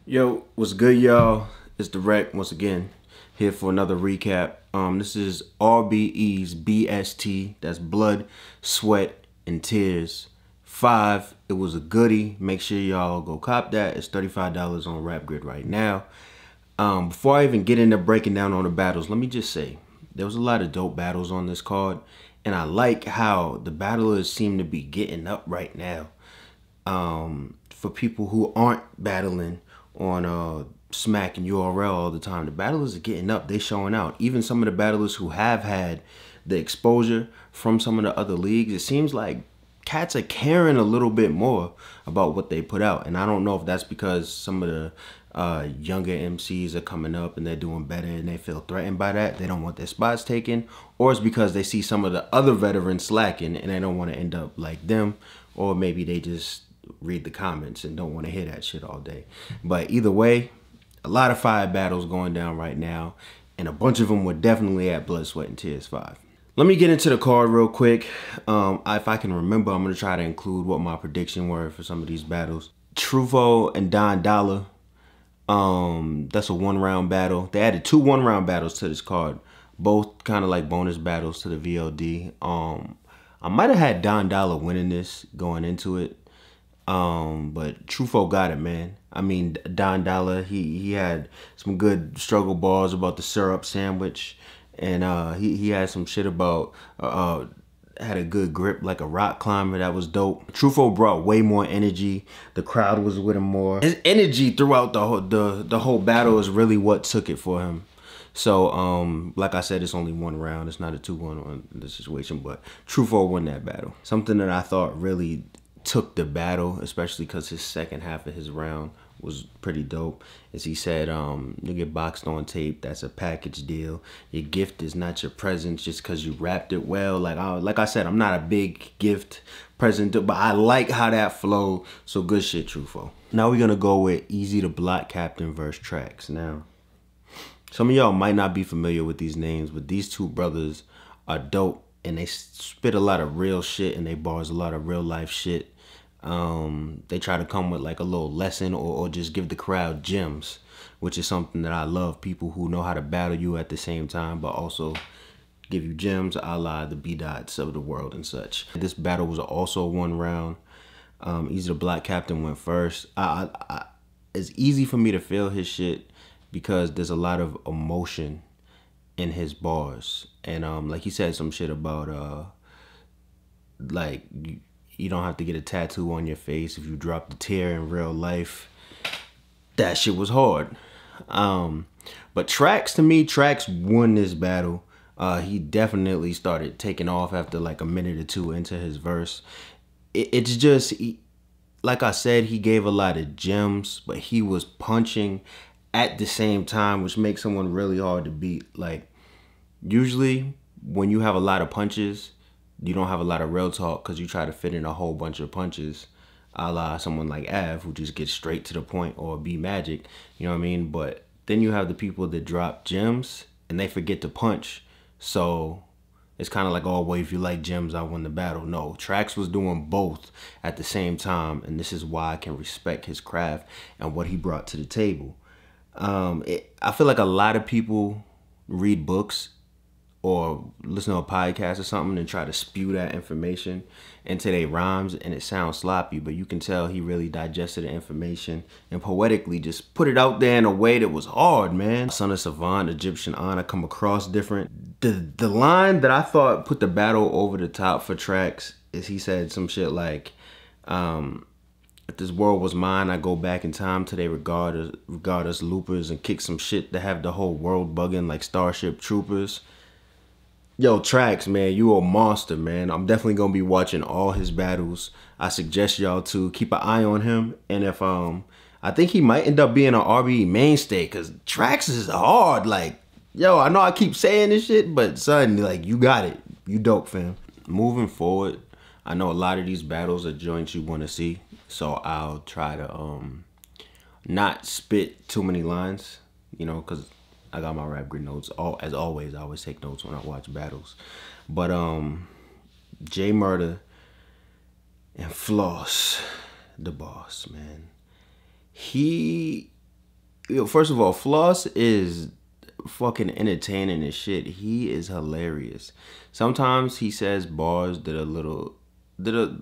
Yo, what's good, y'all? It's Drect once again, here for another recap. This is RBE's BST. That's Blood, Sweat, and Tears 5. It was a goodie. Make sure y'all go cop that. It's $35 on Rap Grid right now. Before I even get into breaking down on the battles, let me just say there was a lot of dope battles on this card, and I like how the battlers seem to be getting up right now. For people who aren't battling on Smack and URL all the time, the battlers are getting up. They showing out. Even some of the battlers who have had the exposure from some of the other leagues, it seems like cats are caring a little bit more about what they put out. And I don't know if that's because some of the younger MCs are coming up and they're doing better and they feel threatened by that. They don't want their spots taken. Or it's because they see some of the other veterans slacking and they don't want to end up like them. Or maybe they just read the comments and don't want to hear that shit all day. But either way, a lot of fire battles going down right now, and a bunch of them were definitely at Blood, Sweat, and Tears 5. Let me get into the card real quick. If I can remember, I'm going to try to include what my prediction were for some of these battles. Truffaut and Don Dollar, that's a one-round battle. They added two one-round battles to this card, both kind of like bonus battles to the VOD. I might have had Don Dollar winning this going into it. But Truffaut got it, man. I mean, Don Dollar, he had some good struggle bars about the syrup sandwich, and he had some shit about had a good grip like a rock climber. That was dope. Truffaut brought way more energy. The crowd was with him more. His energy throughout the whole battle is really what took it for him. So, like I said, it's only one round. It's not a 2-1 on the situation, but Truffaut won that battle. Something that I thought really took the battle, especially because his second half of his round was pretty dope, as he said, you get boxed on tape. That's a package deal. Your gift is not your present just because you wrapped it well. Like I said, I'm not a big gift present, but I like how that flowed. So good shit, Truffaut. Now we're gonna go with Easy to Block Captain versus Tracks. Now, some of y'all might not be familiar with these names, but these two brothers are dope, and they spit a lot of real shit, and they bars a lot of real life shit. They try to come with like a little lesson or just give the crowd gems, which is something that I love. People who know how to battle you at the same time, but also give you gems, a la the B-Dots of the world and such. This battle was also one round. Easy to Block Captain went first. It's easy for me to feel his shit because there's a lot of emotion in his bars. And like he said some shit about like you don't have to get a tattoo on your face if you drop the tear in real life. That shit was hard. But Tracks, to me, Tracks won this battle. He definitely started taking off after like a minute or two into his verse. It's just, like I said, he gave a lot of gems, but he was punching at the same time, which makes someone really hard to beat. Like, usually when you have a lot of punches, you don't have a lot of real talk because you try to fit in a whole bunch of punches, a la someone like Av, who just gets straight to the point, or B Magic, you know what I mean? But then you have the people that drop gems and they forget to punch. So it's kind of like, oh, well, if you like gems, I won the battle. No, Tracks was doing both at the same time, and this is why I can respect his craft and what he brought to the table. I feel like a lot of people read books or listen to a podcast or something and try to spew that information into their rhymes, and it sounds sloppy, but you can tell he really digested the information and poetically just put it out there in a way that was hard, man. Son of Savant, Egyptian Honor come across different. The line that I thought put the battle over the top for Tracks is he said some shit like, if this world was mine, I go back in time till they regard us loopers and kick some shit to have the whole world bugging like Starship Troopers. Yo, Tracks, man, you a monster, man. I'm definitely gonna be watching all his battles. I suggest y'all to keep an eye on him. And if I think he might end up being an RBE mainstay, cause Tracks is hard. Like, yo, I know I keep saying this shit, but son, like, you got it. You dope, fam. Moving forward, I know a lot of these battles are joints you want to see, so I'll try to not spit too many lines, you know, cause I got my Rap Grid notes. As always, I always take notes when I watch battles. But J Murder and Floss, the boss, man. He Yo, first of all, Floss is fucking entertaining as shit. He is hilarious. Sometimes he says bars that are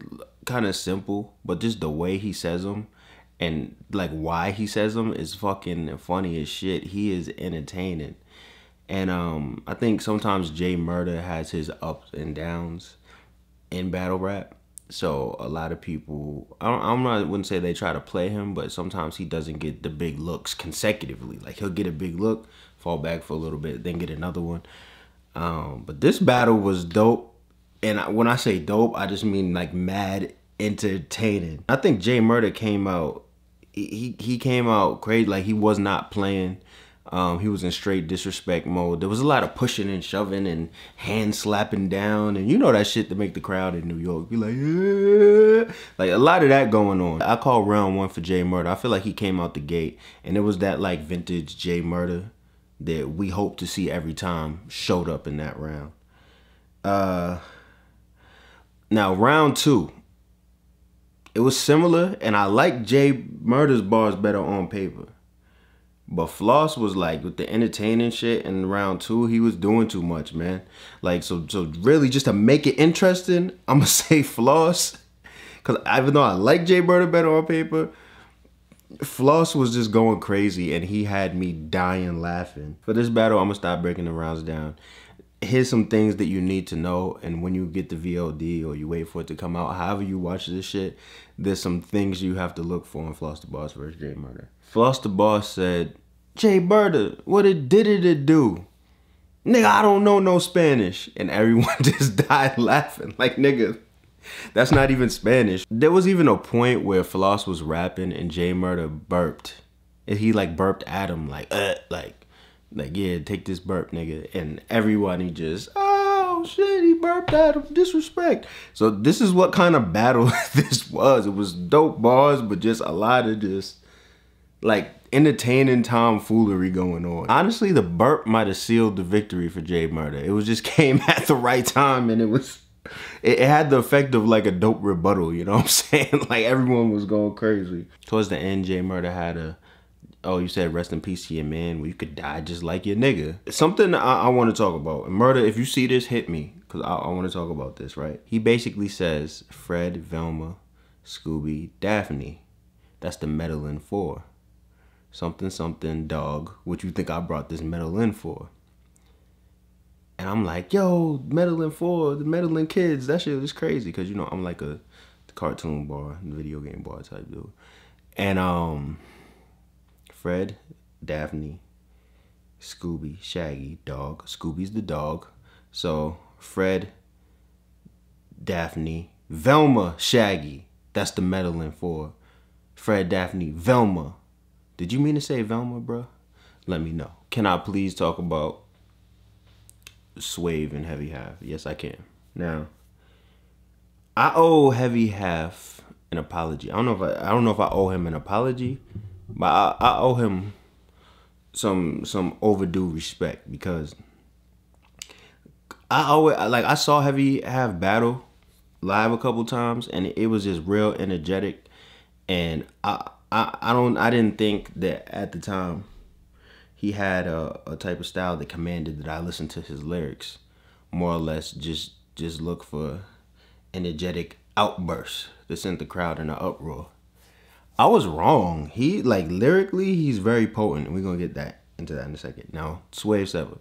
kind of simple, but just the way he says them and like why he says them is fucking funny as shit. He is entertaining. And I think sometimes Jay Murda has his ups and downs in battle rap. So a lot of people, I wouldn't say they try to play him, but sometimes he doesn't get the big looks consecutively. Like he'll get a big look, fall back for a little bit, then get another one. But this battle was dope. And when I say dope, I just mean like mad entertaining. I think Jay Murda came out, he came out crazy. Like he was not playing. He was in straight disrespect mode. There was a lot of pushing and shoving and hand slapping down. And you know that shit to make the crowd in New York be like, yeah. Like a lot of that going on. I call round one for Jay Murda. I feel like he came out the gate and it was that like vintage Jay Murda that we hope to see every time showed up in that round. Now round two, it was similar and I like Jay Murda's bars better on paper. But Floss was like, with the entertaining shit in round two, he was doing too much, man. Like, so really just to make it interesting, I'm gonna say Floss. Cause even though I like Jay Murda better on paper, Floss was just going crazy and he had me dying laughing. For this battle, I'm gonna stop breaking the rounds down. Here's some things that you need to know, and when you get the VOD or you wait for it to come out, however you watch this shit, there's some things you have to look for in Floss the Boss versus Jay Murda. Floss the Boss said, Jay Murda, what did it do? Nigga, I don't know no Spanish. And everyone just died laughing. Like, nigga, that's not even Spanish. There was even a point where Floss was rapping and Jay Murda burped. And he like burped at him like, yeah, take this burp, nigga. And everybody just, oh shit, he burped at him, disrespect. So this is what kind of battle this was. It was dope bars, but just a lot of just like entertaining tomfoolery going on. Honestly, the burp might have sealed the victory for Jay Murda. It was just came at the right time and it had the effect of like a dope rebuttal, you know what I'm saying? Like everyone was going crazy. Towards the end, Jay Murda had a, oh, you said rest in peace to your man, well, you could die just like your nigga. Something I want to talk about. And Murda, if you see this, hit me, because I want to talk about this, right? He basically says, Fred, Velma, Scooby, Daphne. That's the medal in for. Something, something, dog. What you think I brought this medal in for? And I'm like, yo, medal in for, the medal in kids. That shit is crazy, because, you know, I'm like a cartoon bar, video game bar type dude. And, Fred, Daphne, Scooby, Shaggy, dog. Scooby's the dog. So Fred, Daphne, Velma, Shaggy. That's the medal in for. Fred, Daphne, Velma. Did you mean to say Velma, bro? Let me know. Can I please talk about Swave and Heavy Half? Yes, I can. Now, I owe Heavy Half an apology. I don't know if I owe him an apology, but I owe him some overdue respect, because I saw Heavy Half battle live a couple times and it was just real energetic, and I didn't think that at the time he had a type of style that commanded that I listened to his lyrics. More or less just look for energetic outbursts that sent the crowd in an uproar. I was wrong. He, like, lyrically, he's very potent. We're going to get into that in a second. Now, Swave 7.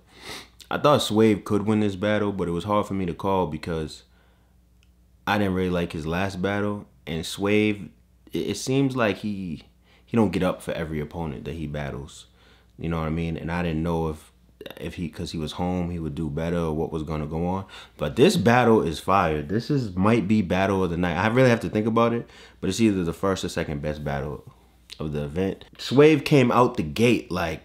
I thought Swave could win this battle, but it was hard for me to call because I didn't really like his last battle. And Swave, it seems like he don't get up for every opponent that he battles. You know what I mean? And I didn't know if because he was home, he would do better or what was going to go on. But this battle is fire. This might be battle of the night. I really have to think about it, but it's either the first or second best battle of the event. Swave came out the gate like,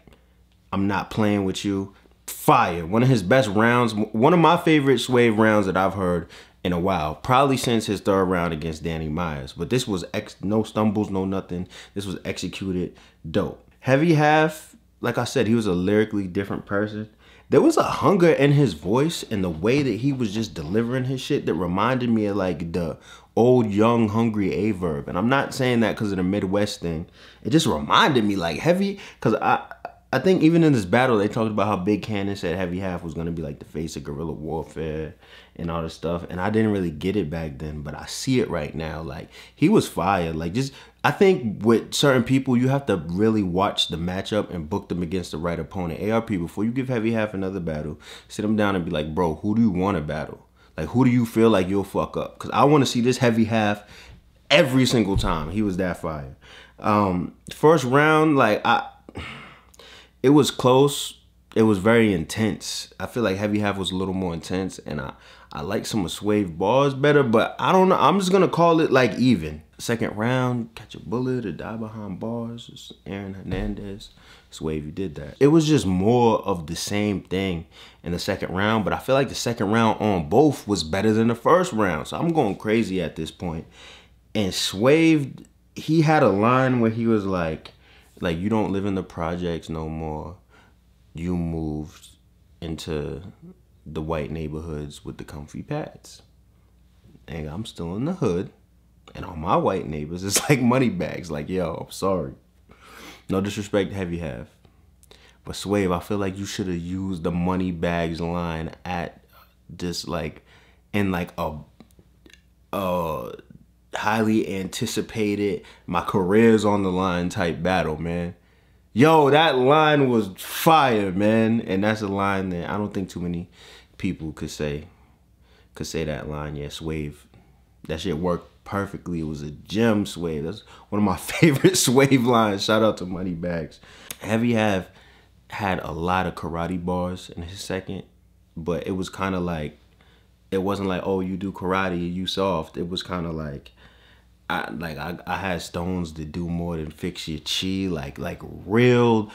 I'm not playing with you. Fire. One of his best rounds. One of my favorite Swave rounds that I've heard in a while, probably since his third round against Danny Myers. But this was no stumbles, no nothing. This was executed dope. Heavy Half, like I said, he was a lyrically different person. there was a hunger in his voice and the way that he was just delivering his shit that reminded me of like the old young hungry Averb. And I'm not saying that because of the Midwest thing. It just reminded me like Heavy, because I think even in this battle they talked about how Big Cannon said Heavy Half was going to be like the face of guerrilla warfare and all this stuff, and I didn't really get it back then, but I see it right now. Like, he was fire. Like, just, I think with certain people you have to really watch the matchup and book them against the right opponent. ARP, before you give Heavy Half another battle, sit them down and be like, bro, who do you want to battle? Like, who do you feel like you'll fuck up? Because I want to see this Heavy Half every single time. He was that fire. First round, like, it was close. It was very intense. I feel like Heavy Half was a little more intense, and I like some of Swave bars better, but I don't know. I'm just gonna call it like even. Second round, Catch a Bullet or Die Behind Bars. It's Aaron Hernandez. Swave, you did that. It was just more of the same thing in the second round, but I feel like the second round on both was better than the first round. So I'm going crazy at this point. And Swave, he had a line where he was like, you don't live in the projects no more. You moved into the white neighborhoods with the comfy pads. And I'm still in the hood. And all my white neighbors, it's like money bags. Like, yo, I'm sorry. No disrespect to Heavy Half. But Swave, I feel like you should have used the money bags line at just like, in like a highly anticipated, my career's on the line type battle, man. Yo, that line was fire, man. And that's a line that I don't think too many people could say that line. Yeah, Swave. That shit worked perfectly. It was a gem, Swave. That's one of my favorite Swave lines. Shout out to Moneybags. Heavy Half had a lot of karate bars in his second, but it was kind of like, it wasn't like, oh, you do karate, you soft. It was kind of like, I had stones that do more than fix your chi, like real,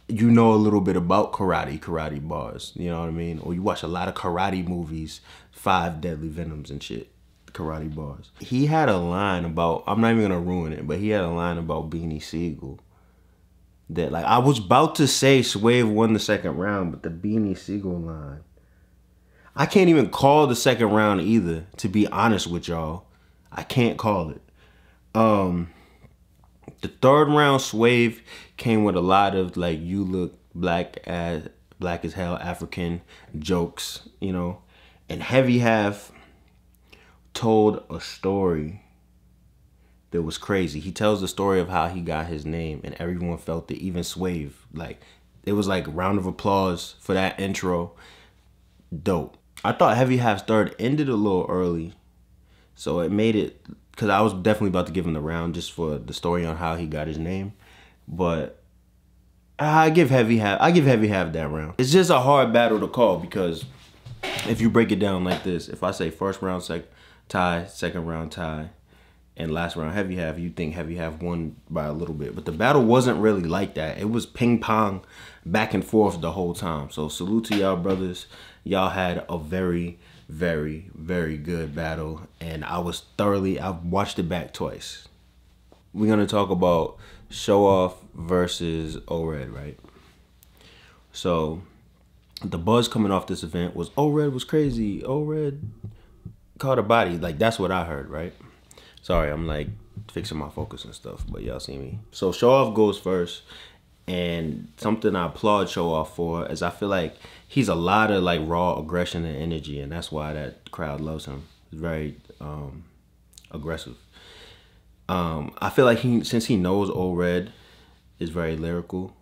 you know, a little bit about karate bars, you know what I mean? Or you watch a lot of karate movies, 5 Deadly Venoms and shit, karate bars. He had a line about, I'm not even gonna ruin it, but he had a line about Beanie Siegel that, like, I was about to say Swave won the second round, but the Beanie Siegel line, I can't even call the second round either, to be honest with y'all. I can't call it. The third round, Swave came with a lot of like, you look black as hell, African jokes, you know. And Heavy Half told a story that was crazy. He tells the story of how he got his name, and everyone felt it, even Swave. Like, it was like a round of applause for that intro. Dope. I thought Heavy Half's third ended a little early, so it made it, because I was definitely about to give him the round just for the story on how he got his name. But I give Heavy Half that round. It's just a hard battle to call, because if you break it down like this, if I say first round tie, second round tie, and last round Heavy Half, you think Heavy Half won by a little bit. But the battle wasn't really like that. It was ping pong back and forth the whole time. So salute to y'all brothers. Y'all had a very, very, very good battle, and I watched it back twice. We're gonna talk about Show Off versus O-Red, right? So the buzz coming off this event was O-Red was crazy. O-Red caught a body. Like, that's what I heard, right? Sorry, I'm like fixing my focus and stuff, but y'all see me. So Show Off goes first, and something I applaud Show Off for is I feel like he's a lot of like raw aggression and energy, and that's why that crowd loves him. He's very aggressive. I feel like since he knows O-Red is very lyrical,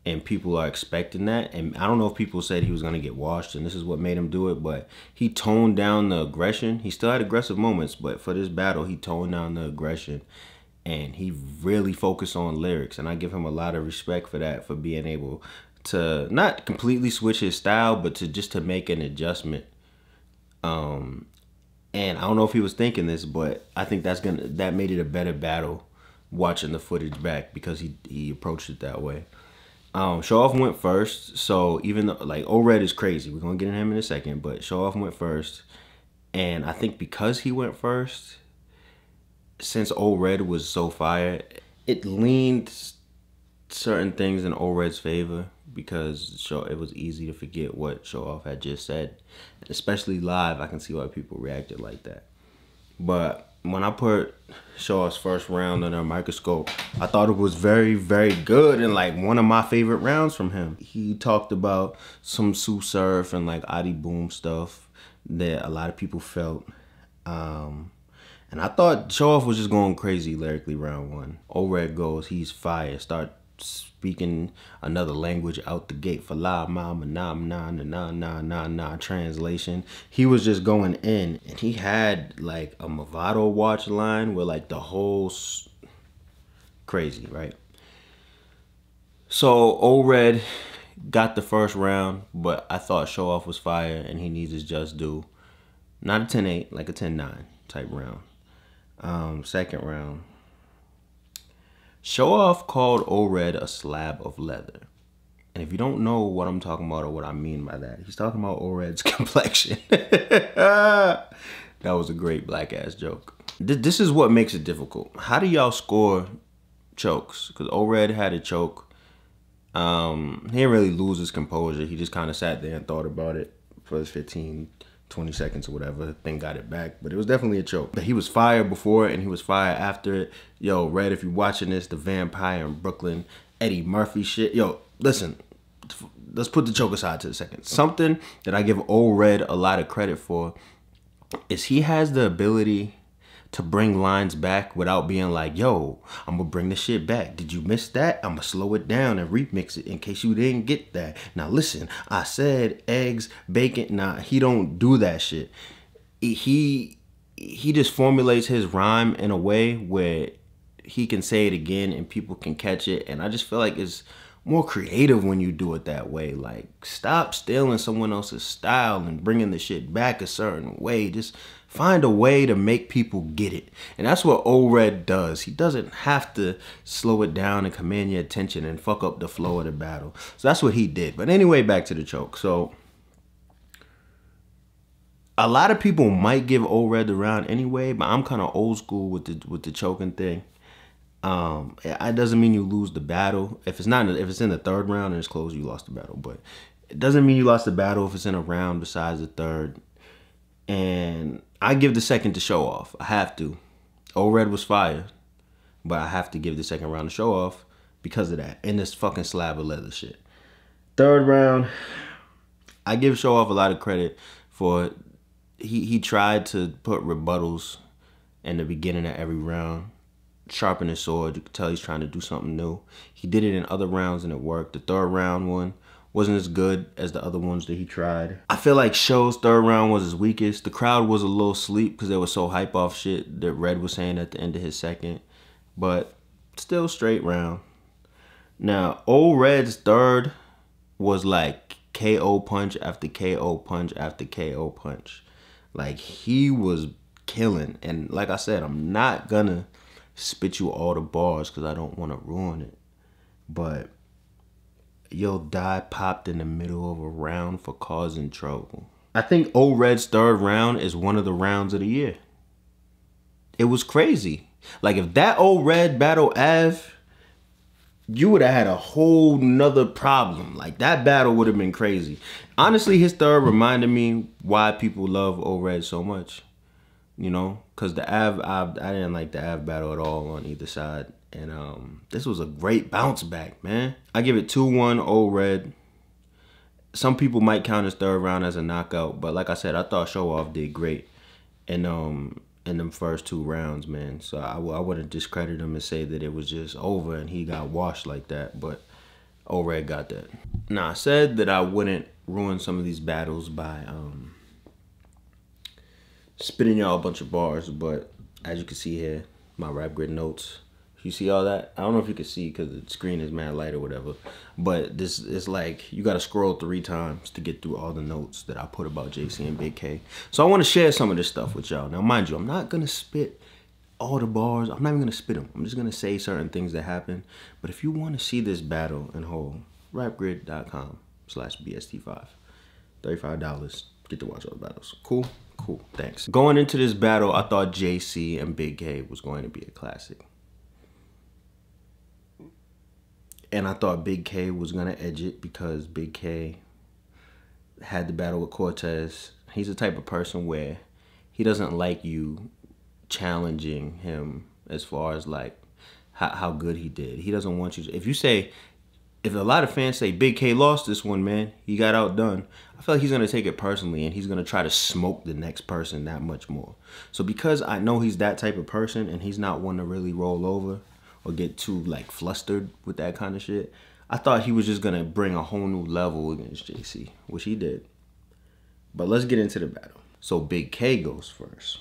and people are expecting that, and I don't know if people said he was gonna get washed and this is what made him do it, but he toned down the aggression. He still had aggressive moments, but for this battle he toned down the aggression, and he really focused on lyrics, and I give him a lot of respect for that, for being able to not completely switch his style, but to make an adjustment. And I don't know if he was thinking this, but I think that made it a better battle watching the footage back, because he approached it that way. Show Off went first, so even though like O-Red is crazy, we're gonna get in him in a second, but Show Off went first, and I think because he went first, since O-Red was so fire, it leaned certain things in O-Red's favor because it was easy to forget what Show Off had just said. Especially live, I can see why people reacted like that. But when I put Show Off's first round under a microscope, I thought it was very, very good and like one of my favorite rounds from him. He talked about some Sue Surf and like Adi Boom stuff that a lot of people felt. And I thought Show Off was just going crazy lyrically round one. O-Red goes, he's fire. Start speaking another language out the gate. For la mama na na na na na na. Translation. He was just going in, and he had like a Movado watch line where like the whole crazy, right? So O-Red got the first round, but I thought Show Off was fire, and he needs his just due. Not a 10-8, like a 10-9 type round. Second round. Show Off called O-Red a slab of leather. And if you don't know what I'm talking about or what I mean by that, he's talking about O-Red's complexion. That was a great black ass joke. This is what makes it difficult. How do y'all score chokes? Because O-Red had a choke. He didn't really lose his composure. He just kind of sat there and thought about it for his 15, 20 seconds or whatever, then got it back. But it was definitely a choke. He was fired before it and he was fired after it. Yo, Red, if you're watching this, the Vampire in Brooklyn, Eddie Murphy shit. Yo, listen, let's put the choke aside to a second. Something that I give O-Red a lot of credit for is he has the ability to bring lines back without being like, yo, I'm gonna bring the shit back. Did you miss that? I'm gonna slow it down and remix it in case you didn't get that. Now listen, I said eggs, bacon. Nah, he don't do that shit. He just formulates his rhyme in a way where he can say it again and people can catch it. And I just feel like it's more creative when you do it that way. Like, stop stealing someone else's style and bringing the shit back a certain way. Just find a way to make people get it. And that's what O-Red does. He doesn't have to slow it down and command your attention and fuck up the flow of the battle. So that's what he did. But anyway, back to the choke. So a lot of people might give O-Red the round anyway, but I'm kind of old school with the choking thing. It doesn't mean you lose the battle. If it's in the third round and it's close, you lost the battle. But it doesn't mean you lost the battle if it's in a round besides the third. And I give the second to Show Off. I have to. O-Red was fire, but I have to give the second round to Show Off because of that. And this fucking slab of leather shit. Third round, I give Show Off a lot of credit for he tried to put rebuttals in the beginning of every round. Sharpen his sword. You could tell he's trying to do something new. He did it in other rounds and it worked. The third round one wasn't as good as the other ones that he tried. I feel like Show's third round was his weakest. The crowd was a little asleep because they were so hype off shit that Red was saying at the end of his second. But still straight round. Now, O-Red's third was like KO punch after KO punch after KO punch. Like, he was killing. And like I said, I'm not gonna spit you all the bars because I don't want to ruin it. But yo, die popped in the middle of a round for causing trouble. I think O-Red's third round is one of the rounds of the year. It was crazy. Like, if that O-Red battle Av, you would have had a whole nother problem. Like, that battle would have been crazy. Honestly, his third reminded me why people love O-Red so much. You know, because the Av, I didn't like the Av battle at all on either side. And this was a great bounce back, man. I give it 2-1 O-Red. Some people might count his third round as a knockout, but like I said, I thought Show Off did great in them first 2 rounds, man. So I wouldn't discredit him and say that it was just over and he got washed like that, but O-Red got that. Now, I said that I wouldn't ruin some of these battles by spitting y'all a bunch of bars, but as you can see here, my rap grid notes. You see all that? I don't know if you can see because the screen is mad light or whatever, but this is like, you got to scroll 3 times to get through all the notes that I put about JC and Big K. So I want to share some of this stuff with y'all. Now, mind you, I'm not going to spit all the bars. I'm not even going to spit them. I'm just going to say certain things that happen. But if you want to see this battle in whole, rapgrid.com/BST5. $35. Get to watch all the battles. Cool? Cool. Thanks. Going into this battle, I thought JC and Big K was going to be a classic. And I thought Big K was gonna edge it because Big K had the battle with Cortez. He's the type of person where he doesn't like you challenging him as far as like how good he did. He doesn't want you to, if a lot of fans say Big K lost this one, man, he got outdone, I feel like he's gonna take it personally and he's gonna try to smoke the next person that much more. So because I know he's that type of person and he's not one to really roll over or get too like flustered with that kind of shit, I thought he was just gonna bring a whole new level against JC, which he did. But let's get into the battle. So Big K goes first.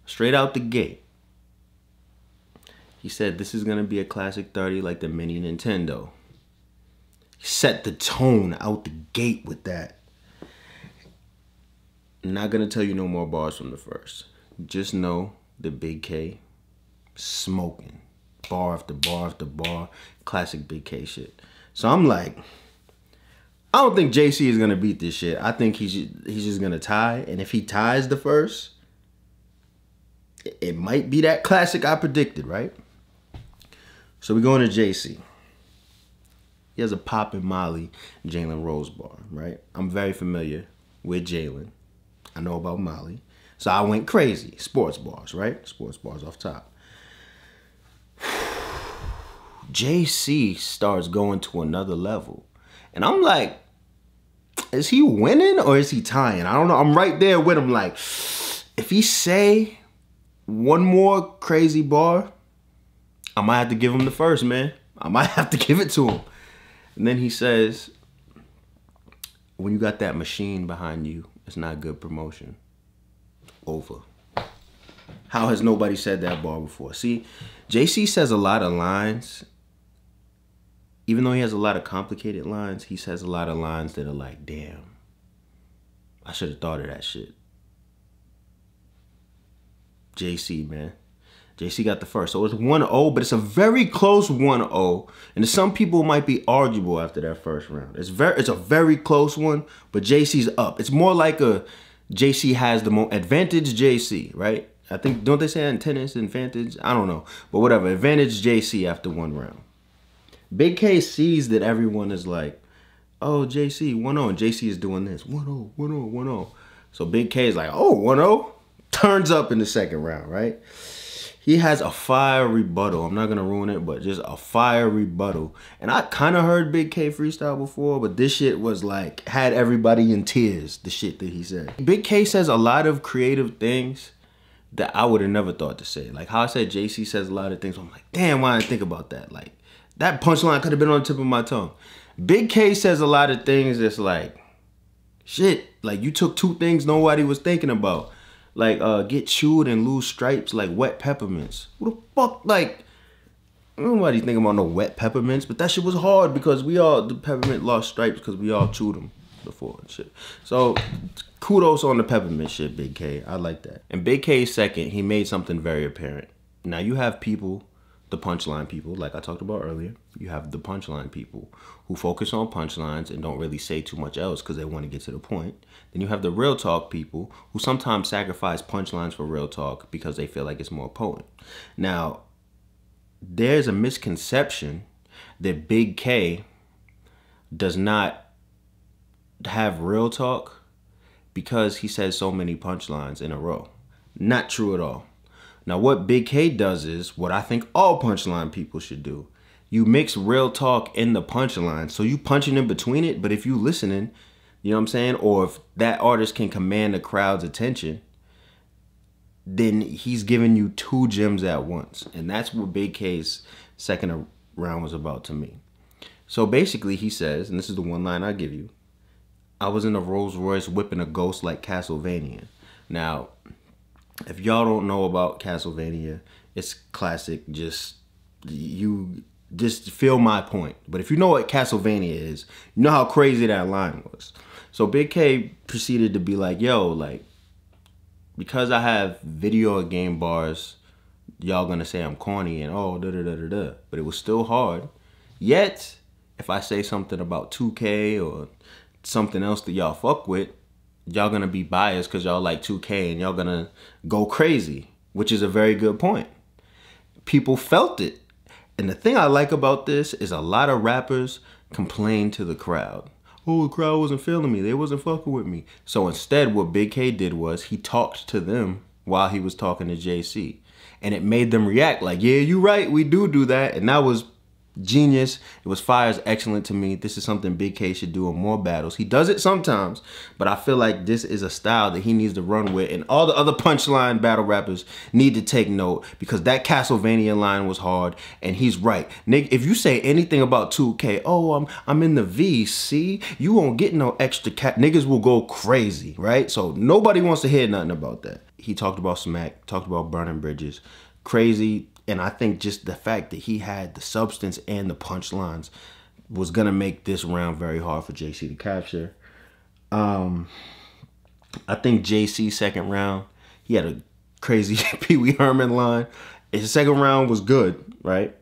Straight out the gate, he said this is gonna be a classic 30 like the mini Nintendo. He set the tone out the gate with that. I'm not gonna tell you no more bars from the first. Just know that Big K smoking. Bar after bar after bar. Classic Big K shit. So I'm like, I don't think JC is gonna beat this shit. I think he's just gonna tie. And if he ties the first, it might be that classic I predicted, right? So we going to JC. He has a Poppin' Molly Jalen Rose bar, right? I'm very familiar with Jalen. I know about Molly. So I went crazy. Sports bars, right? Sports bars off top. JC starts going to another level. And I'm like, is he winning or is he tying? I don't know. I'm right there with him like, if he say one more crazy bar, I might have to give him the first, man. I might have to give it to him. And then he says, when you got that machine behind you, it's not good promotion. Over. How has nobody said that bar before? See, JC says a lot of lines. Even though he has a lot of complicated lines, he says a lot of lines that are like, damn, I should have thought of that shit. JC, man. JC got the first. So it's 1-0, but it's a very close 1-0. And some people might be arguable after that first round. It's a very close one, but JC's up. It's more like a JC has the more advantage JC, right? I think, don't they say in tennis, advantage? I don't know. But whatever, advantage JC after one round. Big K sees that everyone is like, oh, JC, 1-0. And JC is doing this, 1-0, 1-0, 1-0. So Big K is like, oh, 1-0? Turns up in the second round, right? He has a fire rebuttal. I'm not going to ruin it, but just a fire rebuttal. And I kind of heard Big K freestyle before, but this shit was like, had everybody in tears, the shit that he said. Big K says a lot of creative things that I would have never thought to say. Like how I said JC says a lot of things. I'm like, damn, why didn't I think about that? Like, that punchline could have been on the tip of my tongue. Big K says a lot of things that's like, shit, like you took two things nobody was thinking about. Like, get chewed and lose stripes like wet peppermints. Who the fuck, like, nobody thinking about no wet peppermints, but that shit was hard because the peppermint lost stripes because we all chewed them before and shit. So, kudos on the peppermint shit, Big K. I like that. And Big K's second, he made something very apparent. Now, you have people, the punchline people, like I talked about earlier. You have the punchline people who focus on punchlines and don't really say too much else because they want to get to the point. Then you have the real talk people who sometimes sacrifice punchlines for real talk because they feel like it's more potent. Now, there's a misconception that Big K does not have real talk because he says so many punchlines in a row. Not true at all. Now, what Big K does is what I think all punchline people should do. You mix real talk in the punchline. So you punching in between it, but if you listening, you know what I'm saying? Or if that artist can command the crowd's attention, then he's giving you two gems at once. And that's what Big K's second round was about to me. So basically he says, and this is the one line I give you, I was in a Rolls Royce whipping a ghost like Castlevania. Now, if y'all don't know about Castlevania, it's classic. You just feel my point. But if you know what Castlevania is, you know how crazy that line was. So Big K proceeded to be like, yo, like, because I have video game bars, y'all gonna say I'm corny and oh, da-da-da-da-da. But it was still hard. Yet, if I say something about 2K or something else that y'all fuck with, y'all gonna be biased because y'all like 2K and y'all gonna go crazy, which is a very good point. People felt it. And the thing I like about this is a lot of rappers complain to the crowd. Oh, the crowd wasn't feeling me. They wasn't fucking with me. So instead, what Big K did was he talked to them while he was talking to JC. And it made them react like, yeah, you right. We do that. And that was genius. It was fire. It's excellent to me. This is something Big K should do in more battles. He does it sometimes, but I feel like this is a style that he needs to run with, and all the other punchline battle rappers need to take note, because that Castlevania line was hard, and he's right. Nick, if you say anything about 2K, oh, I'm in the VC, you won't get no extra niggas will go crazy, right? So nobody wants to hear nothing about that. He talked about smack, talked about burning bridges, crazy. And I think just the fact that he had the substance and the punchlines was gonna make this round very hard for JC to capture. I think JC's second round, he had a crazy Pee Wee Herman line. His second round was good, right?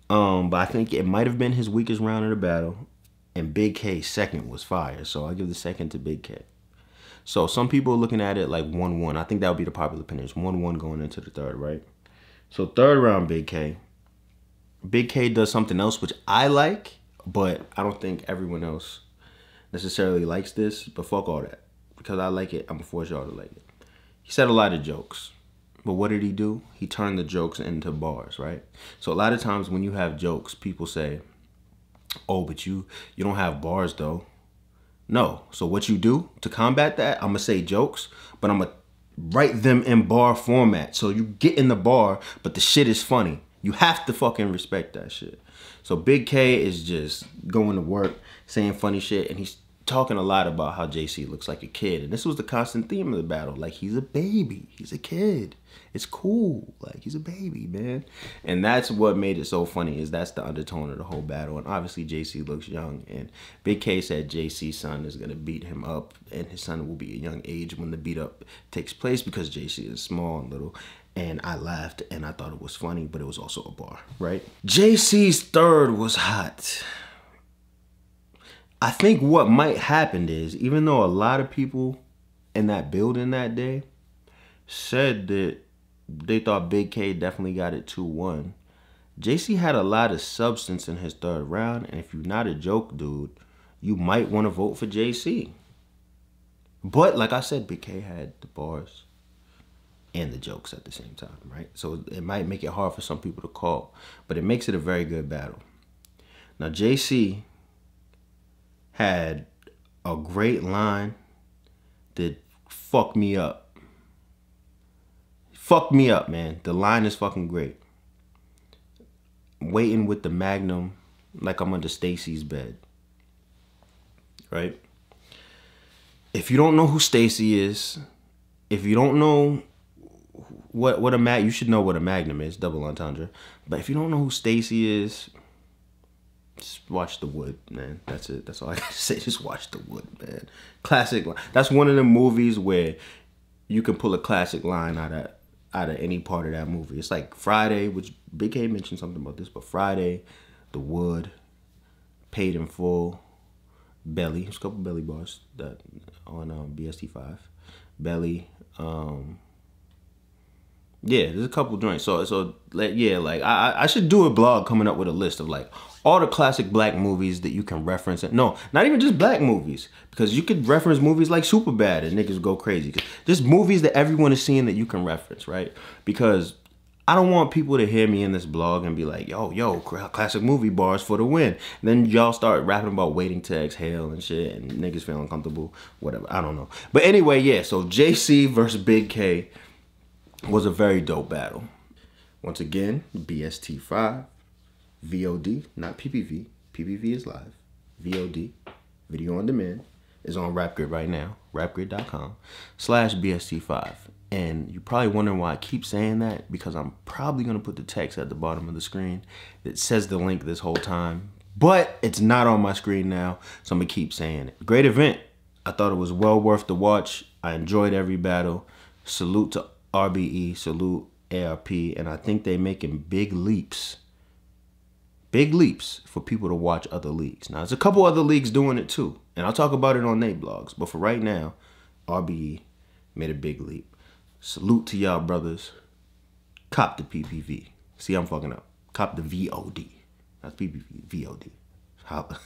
But I think it might have been his weakest round of the battle. And Big K's second was fire. So I give the second to Big K. So some people are looking at it like 1-1. I think that would be the popular opinion. It's 1-1 going into the third, right? So third round, Big K. Big K does something else which I like, but I don't think everyone else necessarily likes this. But fuck all that. Because I like it, I'm gonna force y'all to like it. He said a lot of jokes. But what did he do? He turned the jokes into bars, right? So a lot of times when you have jokes, people say, oh, but you don't have bars though. No. So what you do to combat that, I'm gonna say jokes, but I'm gonna write them in bar format. So you get in the bar, but the shit is funny. You have to fucking respect that shit. So Big K is just going to work, saying funny shit, and he's talking a lot about how JC looks like a kid. And this was the constant theme of the battle. Like, he's a baby. He's a kid. It's cool. Like, he's a baby, man. And that's what made it so funny, is that's the undertone of the whole battle. And obviously JC looks young. And Big K said JC's son is going to beat him up. And his son will be a young age when the beat up takes place, because JC is small and little. And I laughed and I thought it was funny, but it was also a bar, right? JC's third was hot. I think what might happen is, even though a lot of people in that building that day said that they thought Big K definitely got it 2-1, JC had a lot of substance in his third round, and if you're not a joke dude, you might want to vote for JC. But like I said, Big K had the bars and the jokes at the same time, right? So it might make it hard for some people to call, but it makes it a very good battle. Now JC had a great line that fucked me up. Fucked me up, man. The line is fucking great. Waiting with the Magnum like I'm under Stacy's bed. Right? If you don't know who Stacy is, if you don't know what a you should know what a Magnum is, double entendre. But if you don't know who Stacy is, just watch The Wood, man. That's it. That's all I gotta say. Just watch The Wood, man. Classic line. That's one of the movies where you can pull a classic line out of any part of that movie. It's like Friday, which Big K mentioned something about this, but Friday, The Wood, Paid in Full, Belly. There's a couple Belly bars that on BST5. Belly. Yeah, there's a couple joints. So like, yeah, like I should do a blog coming up with a list of like all the classic black movies that you can reference. No, not even just black movies, because you could reference movies like Superbad and niggas go crazy. Just movies that everyone is seeing that you can reference, right? Because I don't want people to hear me in this blog and be like, yo, classic movie bars for the win. And then y'all start rapping about Waiting to Exhale and shit, and niggas feel uncomfortable, whatever. I don't know. But anyway, yeah, so JC versus Big K was a very dope battle. Once again, BST5, VOD, not PPV. PPV is live. VOD, video on demand, is on RapGrid right now. rapgrid.com/BST5. And you're probably wondering why I keep saying that, because I'm probably going to put the text at the bottom of the screen that says the link this whole time. But it's not on my screen now, so I'm going to keep saying it. Great event. I thought it was well worth the watch. I enjoyed every battle. Salute to RBE, salute ARP, and I think they're making big leaps for people to watch other leagues. Now, there's a couple other leagues doing it too, and I'll talk about it on their blogs, but for right now, RBE made a big leap. Salute to y'all brothers. Cop the PPV. See, I'm fucking up. Cop the VOD. That's VOD. Holla.